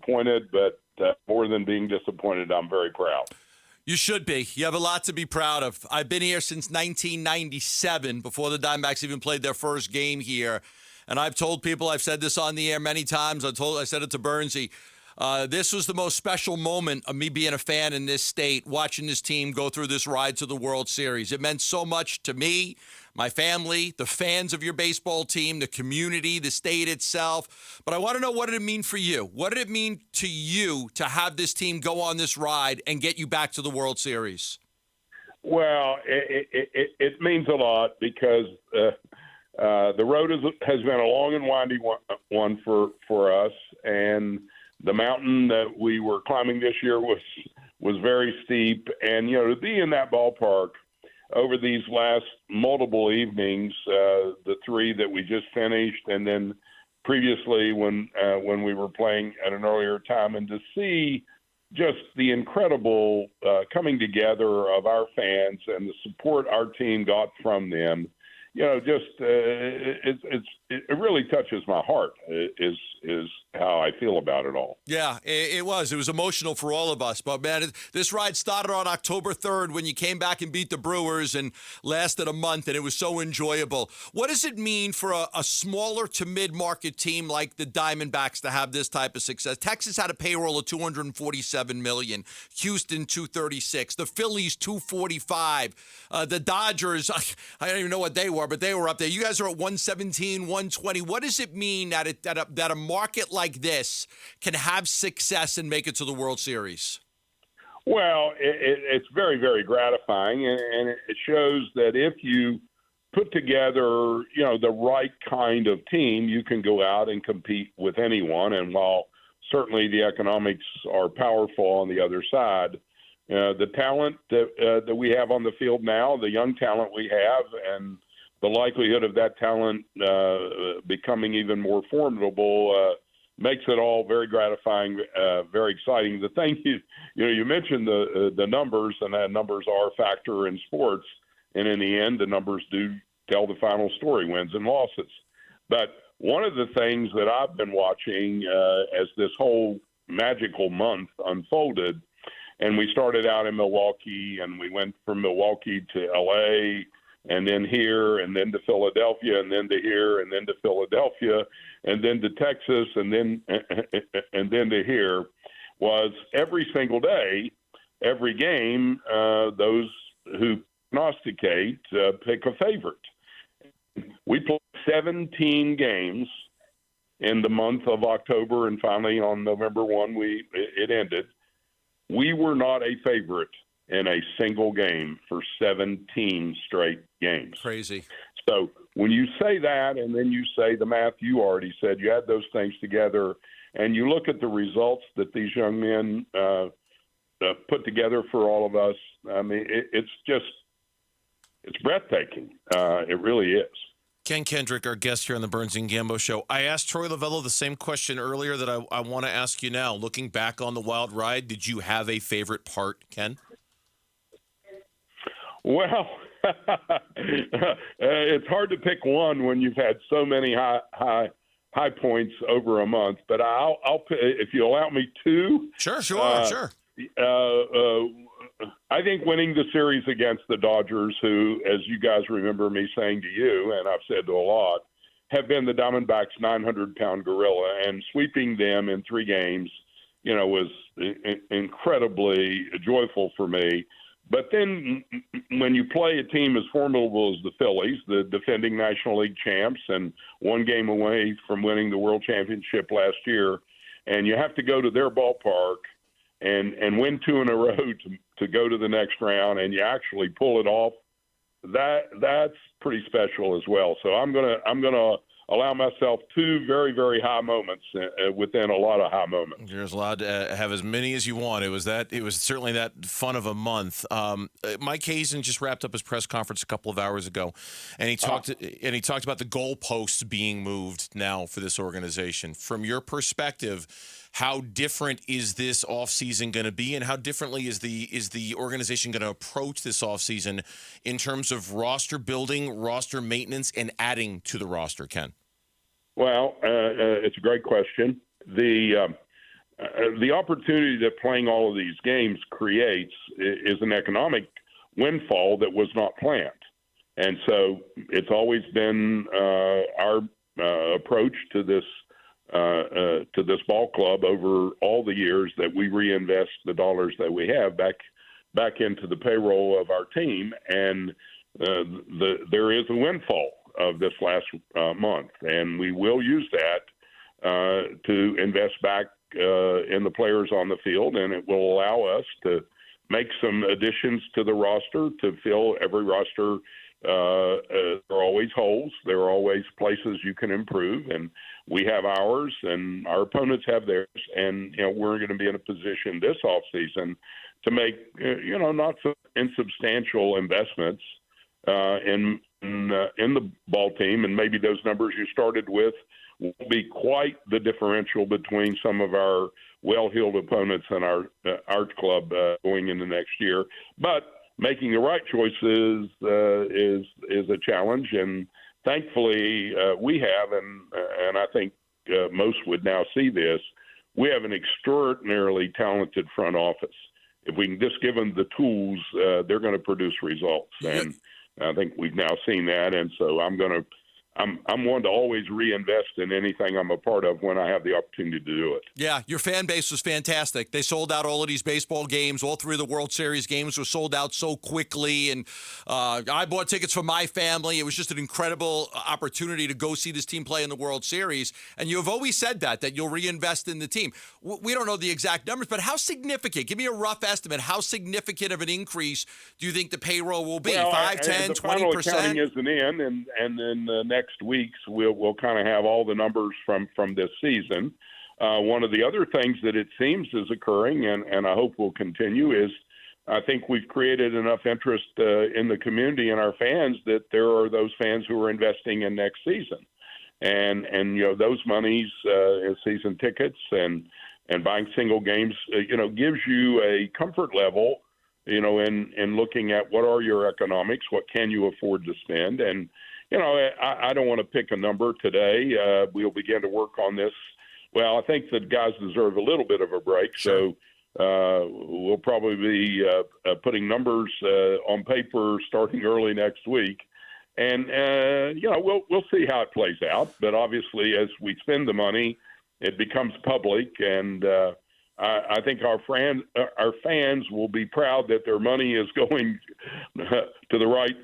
disappointed, but more than being disappointed, I'm very proud. You should be. You have a lot to be proud of. I've been here since 1997, before the Diamondbacks even played their first game here. And I've told people, I've said this on the air many times, I said it to Bernsey, this was the most special moment of me being a fan in this state, watching this team go through this ride to the World Series. It meant so much to me, my family, the fans of your baseball team, the community, the state itself. But I want to know, what did it mean for you? What did it mean to you to have this team go on this ride and get you back to the World Series? Well, it means a lot because the road has been a long and windy one for us, and the mountain that we were climbing this year was very steep. And, to be in that ballpark over these last multiple evenings, the three that we just finished, and then previously when we were playing at an earlier time, and to see just the incredible coming together of our fans and the support our team got from them, it really touches my heart, is how I feel about it all. Yeah, it was. It was emotional for all of us. But, man, this ride started on October 3rd when you came back and beat the Brewers and lasted a month, and it was so enjoyable. What does it mean for a smaller to mid-market team like the Diamondbacks to have this type of success? Texas had a payroll of $247 million, Houston $236, the Phillies $245, the Dodgers, I don't even know what they were, but they were up there. You guys are at $117, $120. What does it mean that a market like this can have success and make it to the World Series? Well, it's very, very gratifying, and it shows that if you put together, the right kind of team, you can go out and compete with anyone. And while certainly the economics are powerful on the other side, the talent that we have on the field now, the young talent we have, and the likelihood of that talent becoming even more formidable makes it all very gratifying, very exciting. The thing you mentioned the numbers, and that numbers are a factor in sports, and in the end, the numbers do tell the final story, wins and losses. But one of the things that I've been watching as this whole magical month unfolded, and we started out in Milwaukee, and we went from Milwaukee to L.A., and then here, and then to Philadelphia, and then to here, and then to Philadelphia, and then to Texas, and then to here, was every single day, every game, those who prognosticate pick a favorite. We played 17 games in the month of October, and finally on November 1, it ended. We were not a favorite in a single game for 17 straight games. Crazy. So when you say that, and then you say the math you already said, you add those things together, and you look at the results that these young men put together for all of us, I mean, it's breathtaking. It really is. Ken Kendrick, our guest here on the Burns and Gambo Show. I asked Troy Lavello the same question earlier that I want to ask you now. Looking back on the wild ride, did you have a favorite part, Ken? Well, it's hard to pick one when you've had so many high points over a month. But I'll if you allow me two. Sure. I think winning the series against the Dodgers, who, as you guys remember me saying to you, and I've said to a lot, have been the Diamondbacks' 900-pound gorilla, and sweeping them in 3 games, was incredibly joyful for me. But then when you play a team as formidable as the Phillies, the defending National League champs, and 1 game away from winning the World Championship last year, and you have to go to their ballpark and win 2 in a row to go to the next round, and you actually pull it off, that's pretty special as well. So I'm gonna allow myself 2 very, very high moments within a lot of high moments. You're allowed to have as many as you want. It was certainly that fun of a month. Mike Hazen just wrapped up his press conference a couple of hours ago, and he talked about the goalposts being moved now for this organization. From your perspective, how different is this offseason going to be, and how differently is the organization going to approach this offseason in terms of roster building, roster maintenance, and adding to the roster, Ken? Well, it's a great question. The the opportunity that playing all of these games creates is an economic windfall that was not planned. And so it's always been our approach to this ball club over all the years that we reinvest the dollars that we have back into the payroll of our team. And there is a windfall of this last month, and we will use that to invest back in the players on the field, and it will allow us to make some additions to the roster to fill every roster. There are always holes. There are always places you can improve, and we have ours, and our opponents have theirs. And we're going to be in a position this offseason to make not so insubstantial investments in the ball team, and maybe those numbers you started with won't be quite the differential between some of our well-heeled opponents and our arch club going into next year. But making the right choices is a challenge, and thankfully we have, and I think most would now see this. We have an extraordinarily talented front office. If we can just give them the tools, they're going to produce results, and I think we've now seen that. And so I'm one to always reinvest in anything I'm a part of when I have the opportunity to do it. Yeah, your fan base was fantastic. They sold out all of these baseball games. All three of the World Series games were sold out so quickly. And I bought tickets for my family. It was just an incredible opportunity to go see this team play in the World Series. And you have always said that you'll reinvest in the team. We don't know the exact numbers, but how significant? Give me a rough estimate. How significant of an increase do you think the payroll will be? Well, 5, 10, 20%? The final accounting isn't in, and then the next weeks we'll kind of have all the numbers from this season. One of the other things that it seems is occurring, and I hope will continue, is I think we've created enough interest in the community and our fans that there are those fans who are investing in next season, and those monies, season tickets and buying single games, gives you a comfort level, in looking at what are your economics, what can you afford to spend. And I don't want to pick a number today. We'll begin to work on this. Well, I think the guys deserve a little bit of a break, so we'll probably be putting numbers on paper starting early next week, and we'll see how it plays out. But obviously, as we spend the money, it becomes public, and I think our fans will be proud that their money is going to the right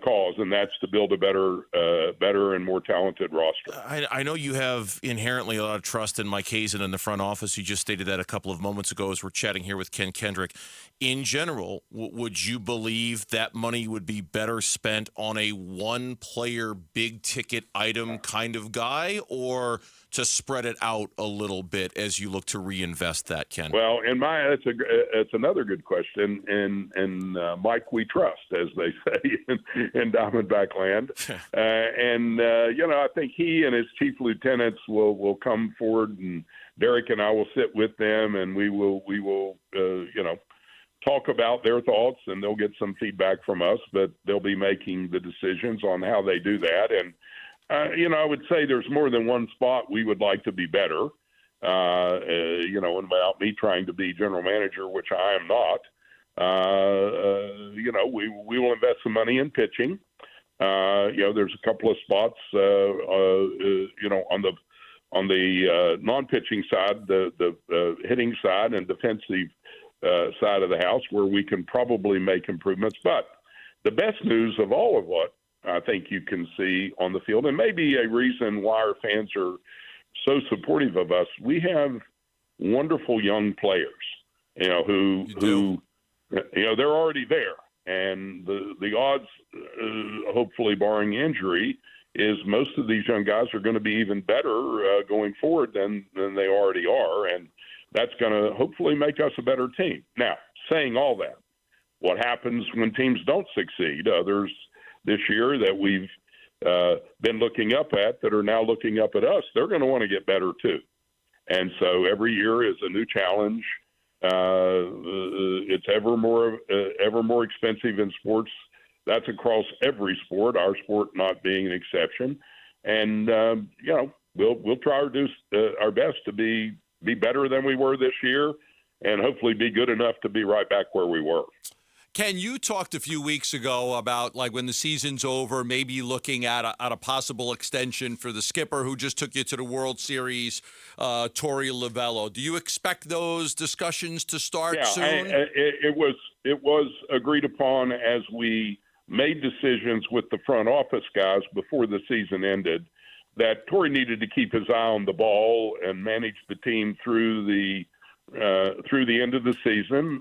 cause, and that's to build a better and more talented roster. I know you have inherently a lot of trust in Mike Hazen in the front office. You just stated that a couple of moments ago as we're chatting here with Ken Kendrick. In general, would you believe that money would be better spent on a one-player, big-ticket item kind of guy, or to spread it out a little bit as you look to reinvest that, Ken? Well, it's another good question, and Mike we trust, as they say in Diamondback land. I think he and his chief lieutenants will come forward, and Derek and I will sit with them, and we will talk about their thoughts, and they'll get some feedback from us, but they'll be making the decisions on how they do that. And I would say there's more than one spot we would like to be better, and without me trying to be general manager, which I am not, we will invest some money in pitching. There's a couple of spots, on the non-pitching side, the hitting side and defensive side of the house where we can probably make improvements. But the best news of all of what I think you can see on the field, and maybe a reason why our fans are so supportive of us, we have wonderful young players, who they're already there. And the odds, hopefully barring injury, is most of these young guys are going to be even better going forward than they already are. And that's going to hopefully make us a better team. Now, saying all that, what happens when teams don't succeed? Others this year that we've been looking up at that are now looking up at us, they're going to want to get better too. And so every year is a new challenge. It's ever more expensive in sports. That's across every sport, our sport not being an exception. And we'll try to do our best to be be better than we were this year, and hopefully be good enough to be right back where we were. Ken, you talked a few weeks ago about, like, when the season's over, maybe looking at a possible extension for the skipper who just took you to the World Series, Torey Lovullo. Do you expect those discussions to start soon? It was agreed upon as we made decisions with the front office guys before the season ended that Torey needed to keep his eye on the ball and manage the team through the end of the season.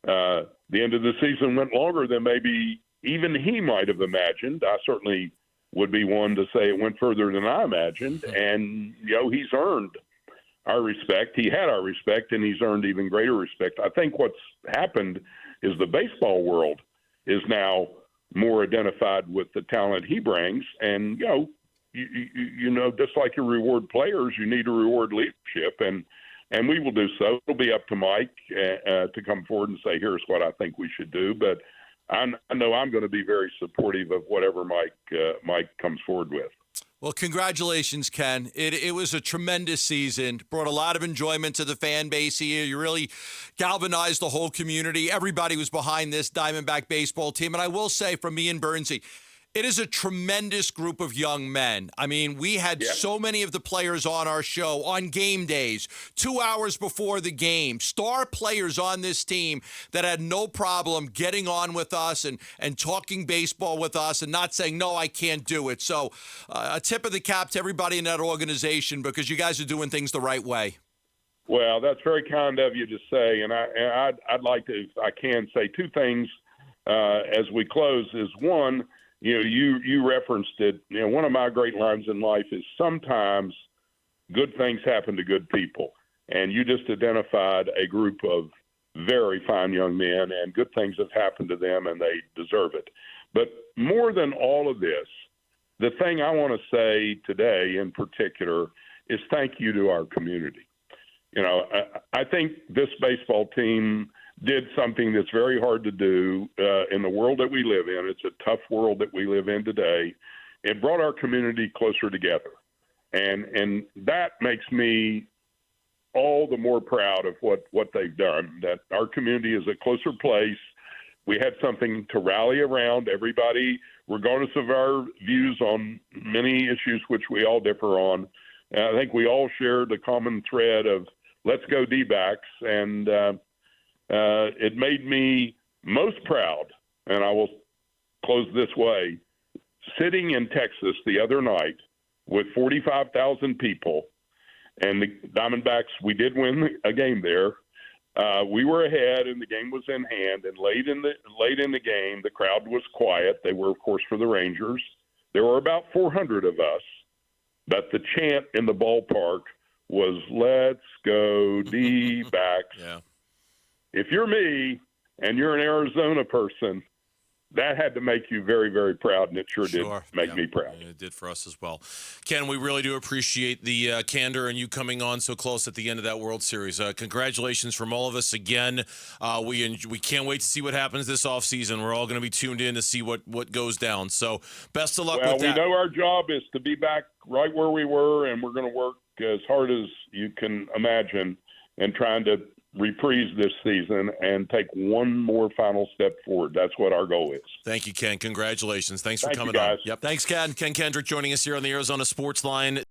The end of the season went longer than maybe even he might have imagined. I certainly would be one to say it went further than I imagined. And, he's earned our respect. He had our respect, and he's earned even greater respect. I think what's happened is the baseball world is now more identified with the talent he brings. And, just like you reward players, you need to reward leadership. And we will do so. It'll be up to Mike to come forward and say, here's what I think we should do. But I know I'm going to be very supportive of whatever Mike comes forward with. Well, congratulations, Ken. It was a tremendous season. Brought a lot of enjoyment to the fan base here. You really galvanized the whole community. Everybody was behind this Diamondback baseball team. And I will say, from me and Bernsey, it is a tremendous group of young men. I mean, we had so many of the players on our show on game days, 2 hours before the game, star players on this team that had no problem getting on with us and talking baseball with us and not saying, no, I can't do it. So a tip of the cap to everybody in that organization, because you guys are doing things the right way. Well, that's very kind of you to say. And I'd like to, if I can, say two things as we close. Is one, you referenced it. One of my great lines in life is sometimes good things happen to good people. And you just identified a group of very fine young men, and good things have happened to them, and they deserve it. But more than all of this, the thing I want to say today in particular is thank you to our community. I think this baseball team did something that's very hard to do in the world that we live in. It's a tough world that we live in today. It brought our community closer together. And that makes me all the more proud of what they've done, that our community is a closer place. We had something to rally around. Everybody, regardless of our views on many issues which we all differ on, I think we all shared the common thread of let's go D-backs. And it made me most proud, and I will close this way, sitting in Texas the other night with 45,000 people, and the Diamondbacks, we did win a game there. We were ahead, and the game was in hand, and late in the game, the crowd was quiet. They were, of course, for the Rangers. There were about 400 of us, but the chant in the ballpark was, let's go D-backs. Yeah. If you're me and you're an Arizona person, that had to make you very, very proud, and it sure did make me proud. It did for us as well. Ken, we really do appreciate the candor and you coming on so close at the end of that World Series. Congratulations from all of us again. We can't wait to see what happens this offseason. We're all going to be tuned in to see what goes down. So best of luck with that. Well, we know our job is to be back right where we were, and we're going to work as hard as you can imagine in trying to reprise this season and take one more final step forward. That's what our goal is. Thank you, Ken. Congratulations. Thanks for coming on. Yep. Thanks, Ken. Ken Kendrick joining us here on the Arizona Sports Line.